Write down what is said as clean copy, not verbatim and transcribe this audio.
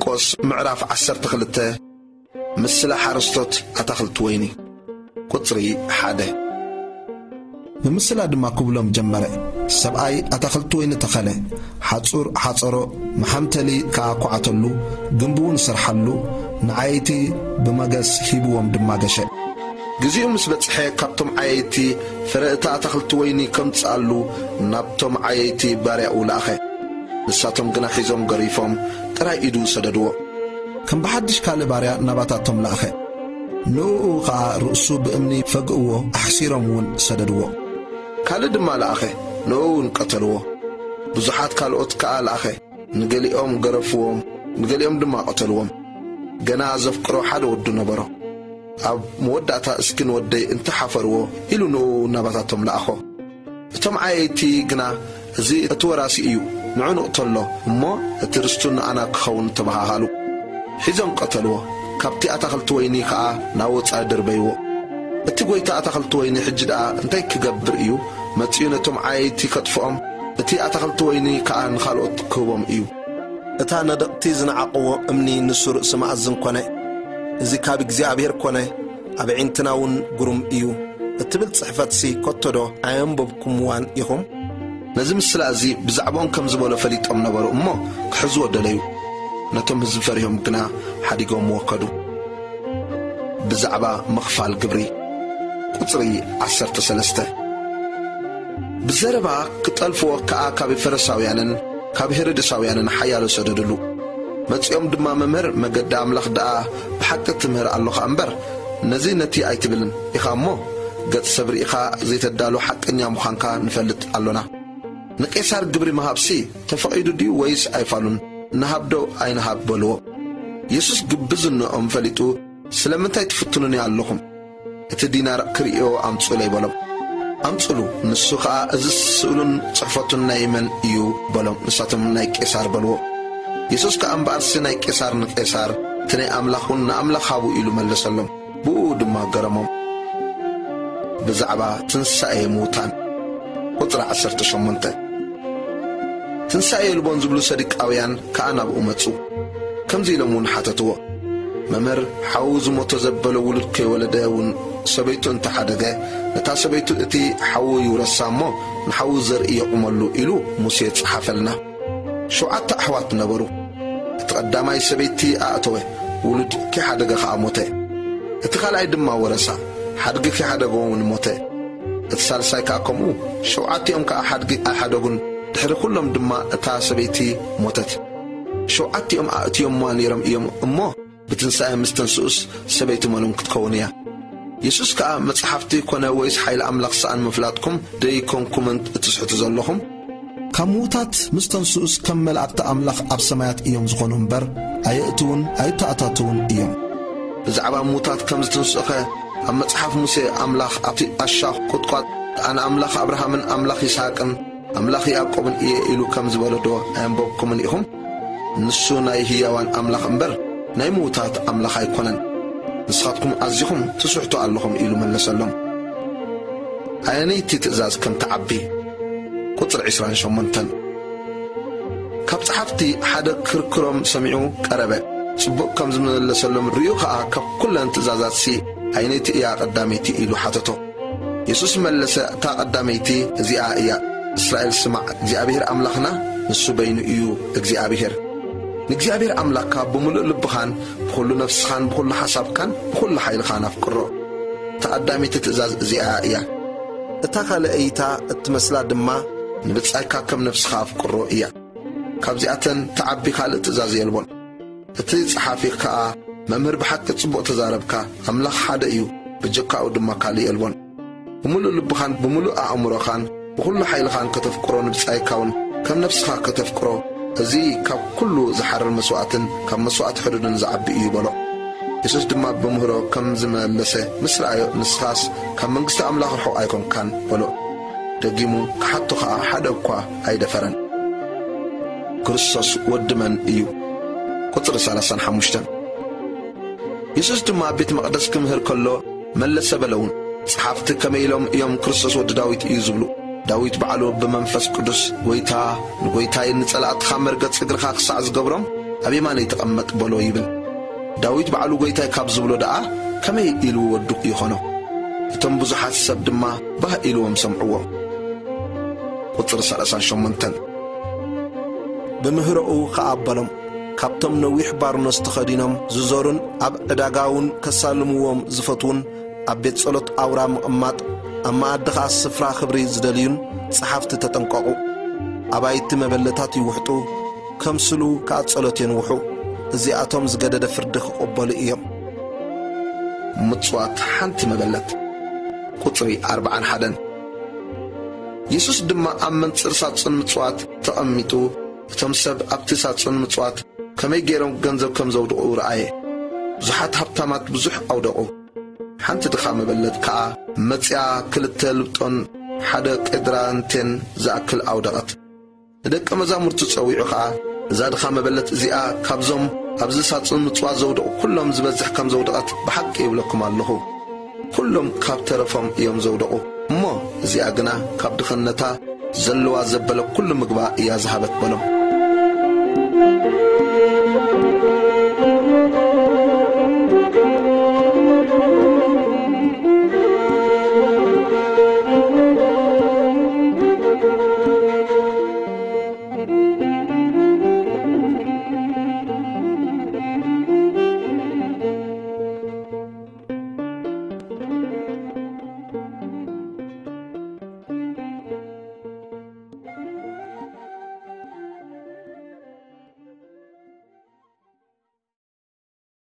ማርቆስ ምዕራፍ 12 ምስለ ሓረስቶት ኣታኽልቲ ወይኒ ቁጽሪ 1 ብምስላ ድማ ክብሎም ጀመረ ሰብኣይ ኣታኽልቲ ወይኒ ተኸለ ሓጹር ሓጸሮ መሓምተሊ ከኣኳዓተሉ ግንቡውን ሰርሓሉ ንዓይቲ ብመገስ ሂብዎም ድማ ገሸ ግዚኡ ምስ በጽሐ ካብቶም ዓይቲ ፍረእታ ኣታኽልቲ ወይኒ ከምጽኣሉ ናብቶም ዓይቲ ባርያኡ ለኣኸ ንሳቶም ግና ሒዞም ገሪፎም ጥራይ ኢዱ ሰደድዎ ከም በሓድሽ ካልእ ባርያ ናባታቶም ለኣኸ ንኡ ኸዓ ርእሱ ብእምኒ ፈግእዎ ኣሕሲሮም እውን ሰደድዎ ካልእ ድማ ለኣኸ ንኡውን ቀተልዎ ብዙሓት ካልኦት ከዓ ለኣኸ ንገሊኦም ገረፍዎም ንገሊኦም ድማ ቀተልዎም ገና ዘፍቅሮ ሓደ ወዱ ነበሮ ኣብ መወዳእታ እስኪን ወደይ እንተሓፈርዎ ኢሉ ንኡ ናባታቶም ለኣኾ እቶም ዓይቲ ግና እዚ እቲ ወራሲ እዩ ንዑ ንቕተሎ እሞ እቲ ርስቱ ንኣና ክኸውን ተባሃሃሉ ሒዞም ቀተልዎ ካብቲ ኣታኽልቲ ወይኒ ከዓ ናብ ወፃኢ ደርበይዎ እቲ ጎይታ ኣታኽልቲ ወይኒ ሕጂ ደኣ እንታይ ክገብር እዩ መጺኡ ነቶም ዓይቲ ከጥፍኦም እቲ ኣታኽልቲ ወይኒ ከዓ ንኻልኦት ክህቦም እዩ እታ ነደቕቲ ዝነዓቕዎ እምኒ ንሱ ርእሲ መኣዝን ኮነ እዚ ካብ እግዚኣብሔር ኮነ ኣብ ዒንትና እውን ግሩም እዩ እትብል ጽሕፈትሲ ከቶዶ ኣየንበብኩምዋን ኢኹም ነዚ ምስላ እዚ ብዛዕባኦም ከም ዝበሎ ፈሊጦም ነበሩ እሞ ክሕዝዎ ደለዩ ነቶም ህዝቢ ፈሪሆም ግና ሓዲጎም ወከዱ ብዛዕባ መኽፋል ግብሪ ቁጽሪ 13 ብዘረባ ክጠልፍዎ ከዓ ካብ ፈሪሳውያንን ካብ ሄሮድሳውያንን ሓያሎ ሰደድሉ መጺኦም ድማ መምህር መገዲ ኣምላኽ ደኣ ብሓቂ ትምህር ኣለኻ እምበር ነዚ ነቲ ኣይትብልን ኢኻ እሞ ገጽ ሰብሪ ኢኻ ዘይተዳሉ ሓቀኛ ምዃንካ ንፈልጥ ኣሎና ንቄሳር ግብሪ መሃብሲ ተፈቒዱ ድዩ ወይስ ኣይፋሉን ንሃብዶ ኣይንሃብ በልዎ ኢየሱስ ግብዝነኦም ፈሊጡ ስለምንታይ ትፍትኑኒ ኣለኹም እቲ ዲናር ክርእዮ ኣምጹለ ይበሎም ኣምጹሉ ንሱ ከዓ እዚ ስእሉን ጽሕፈቱን ናይ መን እዩ በሎም ንሳቶም ናይ ቄሳር በልዎ ኢየሱስ ከዓ እምበኣርሲ ናይ ቄሳር ንቄሳር እቲ ናይ ኣምላኹን ንኣምላኽ ሃቡ ኢሉ መለሰሎም ብኡ ድማ ገረሞም ብዛዕባ ትንሣኤ ሙታን ቁጽሪ 18 ትንሣኤ የልቦን ዝብሉ ሰዲቃውያን ከዓ ናብኡ መጹ ከምዚ ኢሎም እውን ሓተትዎ መምህር ሓዉ ዝሞቶ ዘበሎ ውሉድ ከይወለደ እውን ሰበይቱ እንተሓደገ ነታ ሰበይቱ እቲ ሓዉ ይውረሳ እሞ ንሓዉ ዘርኢ የቁመሉ ኢሉ ሙሴ ጽሓፈልና 7 ኣሕዋት ነበሩ እቲ ቀዳማይ ሰበይቲ ኣእተወ ውሉድ ከይሓደገ ከዓ ሞተ እቲ ካልኣይ ድማ ወረሳ ሓድጊ ከይሓደገ እውን ሞተ እቲ ሳልሳይ ከዓ ከምኡ 7ኦም ከዓ ሓድጊ ኣይሓደጉን ድሕሪ ኩሎም ድማ እታ ሰበይቲ ሞተት 7ኦም ኣእትዮምዋ ነይሮም እዮም እሞ ብትንሣኤ ምስ ተንስኡስ ሰበይቲ መኖም ክትከውን እያ ኢየሱስ ከዓ መጽሓፍቲ ኮነ ወይስ ሓይሊ ኣምላኽ ሰኣን ምፍላጥኩም ደይኮንኩምን እትስሕቱ ዘለኹም ካብ ሙታት ምስ ተንስኡስ ከም መልእክቲ ኣምላኽ ኣብ ሰማያት እዮም ዝኾኑ እምበር ኣየእትውን ኣይተኣታትውን እዮም ብዛዕባ ሙታት ከም ዝተንስኡኸ ኣብ መጽሓፍ ሙሴ ኣምላኽ ኣብቲ ኣሻኽ ቁጥቋጥ ኣነ ኣምላኽ ኣብርሃምን ኣምላኽ ይስሐቅን ኣምላኽ ያዕቆብን እየ ኢሉ ከም ዝበለዶ ኣየንበብኩምን ኢኹም ንሱ ናይ ህያዋን ኣምላኽ እምበር ናይ ሙታት ኣምላኽ ኣይኮነን ንስኻትኩም ኣዚኹም ትስሕቱ ኣለኹም ኢሉ መለሰሎም ኣየነይቲ ትእዛዝ ከም ተዓቢ ቁጽሪ 28 ካብ ጸሓፍቲ ሓደ ክርክሮም ሰሚዑ ቀረበ ጽቡቕ ከም ዝመለሰሎም ርዩ ከዓ ካብ ኩለን ትእዛዛትሲ ኣየነይቲ እያ ቀዳመይቲ ኢሉ ሓተቶ ኢየሱስ መለሰ እታ ቀዳመይቲ እዚኣ እያ እስራኤል ስማዕ እግዚኣብሔር ኣምላኽና ንሱ በይኑ እዩ እግዚኣብሔር ንእግዚኣብሔር ኣምላኽካ ብምሉእ ልብኻን ብኩሉ ነፍስኻን ብኩሉ ሓሳብካን ብኩሉ ሓይልኻን ኣፍቅሮ ተቐዳሚት ትእዛዝ እዚኣ እያ እታ ካልአይታ እትመስላ ድማ ንብጻይካ ከም ነፍስኻ ኣፍቅሮ እያ ካብዚኣተን ተዓቢ ካልእ ትእዛዝ የልቦን እቲ ጸሓፊ ከዓ መምህር ብሓቂ ጽቡቕ ተዛረብካ ኣምላኽ ሓደ እዩ ብጀካኡ ድማ ካልእ የልቦን ብምሉእ ልብኻን ብምሉእ ኣእምሮኻን ብኩሉ ሓይልኻን ከተፍቅሮ ንብጻይካውን ከም ነፍስኻ ከተፍቅሮ እዚ ካብ ኩሉ ዝሓርር መስዋዕትን ካብ መስዋዕት ሕዱድን ዝዓቢ እዩ በሎ ኢየሱስ ድማ ብምሁሮ ከም ዝመለሰ ምስ ረኣዮ ንስኻስ ካብ መንግስቲ ኣምላኽ ርሑቕ ኣይኮንካን በሎ ደጊሙ ክሓቶ ከዓ ሓደ እኳ ኣይደፈረን ክርስቶስ ወዲ መን እዩ ቁጽሪ 35 ኢየሱስ ድማ ቤት መቕደስ ክምህር ከሎ መለሰ በለውን ጸሓፍቲ ከመይ ኢሎም እዮም ክርስቶስ ወዲ ዳዊት እዩ ዝብሉ ዳዊት በዓሉ ብመንፈስ ቅዱስ ጎይታ ንጎይታይ ንጸላእትኻ መርገጽ እግርኻ ክሳዕ ዝገብሮም أبي ما نيتقمت بلو يبل داويد بعلو قيتاي كابزبلو دعا كما يقلو ودق يخونو تنبزو حسب دما به إلوهم سمعوه قطر سلسان شمنتن بمهرقو خعبالهم كابتم نويح بارنس تخدينهم ززورن أب أداقاون كسالموهم زفتون أبيت صلت أورام أمات أما أدخى السفرة خبري زدليون صحافة تتنقعو أبايت مبلتات يوحطو كمسلو كات صلتين وحو زي أتوم زقادة فردخ قبال إيام متصوات حانت مبلت قطري 4 حدن يسوس دما أمن ترسات صن متصوات تأميتو تمسب أبتسات صن متصوات كما يجيرون جنزو كم زودقو رأيه زحات هبتامات بزح أو دقو حانت دخا مبلت كا متيا كلتلبطن حدق إدرانتين زاكل أو دقت دك مزامر تتصويعو كا زاد خا مبلت زيا كابزوم أبزي ساتصن متصوات زودقو كلهم زبزح كم زودقت بحق يبلكم اللهو كلهم كاب ترفهم يوم زودقو مو زي أغنى كاب دخنتا زلوا زبلا كل مقبا يا زهبت بلهم